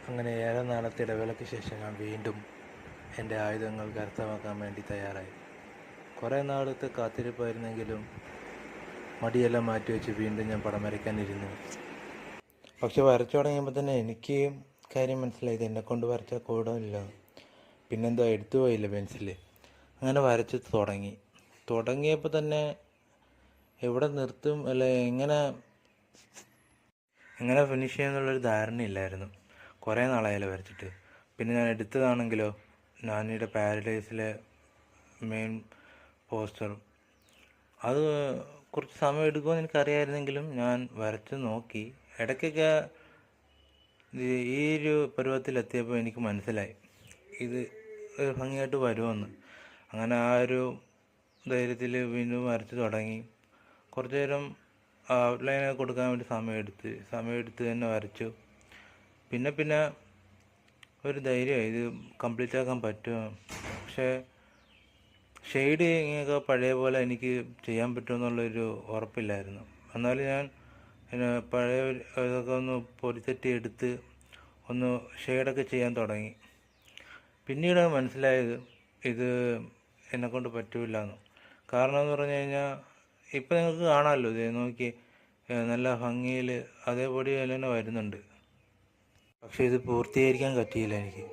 അങ്ങനെ ഏറെ നാളത്തെ ഇടവേളയ്ക്ക് ശേഷം ഞാൻ വീണ്ടും എൻ്റെ ആയുധങ്ങൾ കരസ്ഥമാക്കാൻ വേണ്ടി തയ്യാറായി. കുറേ നാളത്തെ കാത്തിരിപ്പായിരുന്നെങ്കിലും മടിയെല്ലാം മാറ്റിവെച്ച് വീണ്ടും ഞാൻ പടം വരയ്ക്കാനിരുന്നു. പക്ഷെ വരച്ചു തുടങ്ങിയപ്പോൾ തന്നെ എനിക്ക് കാര്യം മനസ്സിലായത് എന്നെക്കൊണ്ട് വരച്ചാൽ കൂടമില്ല. പിന്നെന്തോ എടുത്തു പോയില്ല പെൻസിൽ. അങ്ങനെ വരച്ച് തുടങ്ങിയപ്പോൾ തന്നെ എവിടെ നിർത്തും അല്ലെ എങ്ങനെ ഫിനിഷ് ചെയ്യുമെന്നുള്ളൊരു ധാരണയില്ലായിരുന്നു. കുറേ നാളായാലും വരച്ചിട്ട്. പിന്നെ ഞാൻ എടുത്തതാണെങ്കിലോ നാനിയുടെ പാരഡൈസിലെ മെയിൻ പോസ്റ്റർ. അത് കുറച്ച് സമയം എടുക്കുമെന്ന് എനിക്കറിയാമായിരുന്നെങ്കിലും ഞാൻ വരച്ച് നോക്കി. ഇടയ്ക്കൊക്കെ ഈ ഒരു പരുവത്തിലെത്തിയപ്പോൾ എനിക്ക് മനസ്സിലായി ഇത് ഭംഗിയായിട്ട് വരുമെന്ന്. അങ്ങനെ ആ ഒരു ധൈര്യത്തിൽ വീണ്ടും വരച്ച് തുടങ്ങി. കുറച്ച് നേരം ഔട്ട്ലൈനൊക്കെ കൊടുക്കാൻ വേണ്ടി സമയമെടുത്ത് തന്നെ വരച്ചു. പിന്നെ ഒരു ധൈര്യമായി ഇത് കംപ്ലീറ്റ് ആക്കാൻ പറ്റുമോ. പക്ഷേ ഷെയ്ഡിങ്ങൊക്കെ പഴയ പോലെ എനിക്ക് ചെയ്യാൻ പറ്റുമെന്നുള്ളൊരു ഉറപ്പില്ലായിരുന്നു. എന്നാലും ഞാൻ പഴയ ഇതൊക്കെ ഒന്ന് പൊടിത്തട്ടി എടുത്ത് ഒന്ന് ഷെയ്ഡൊക്കെ ചെയ്യാൻ തുടങ്ങി. പിന്നീട് മനസ്സിലായത് ഇത് എന്നെക്കൊണ്ട് പറ്റില്ല എന്ന്. കാരണം എന്ന് പറഞ്ഞു കഴിഞ്ഞാൽ ഇപ്പം നിങ്ങൾക്ക് കാണാമല്ലോ, ഇത് നോക്കി നല്ല ഭംഗിയിൽ അതേപടി തന്നെ വരുന്നുണ്ട്. പക്ഷേ ഇത് പൂർത്തീകരിക്കാൻ പറ്റിയില്ല എനിക്ക്.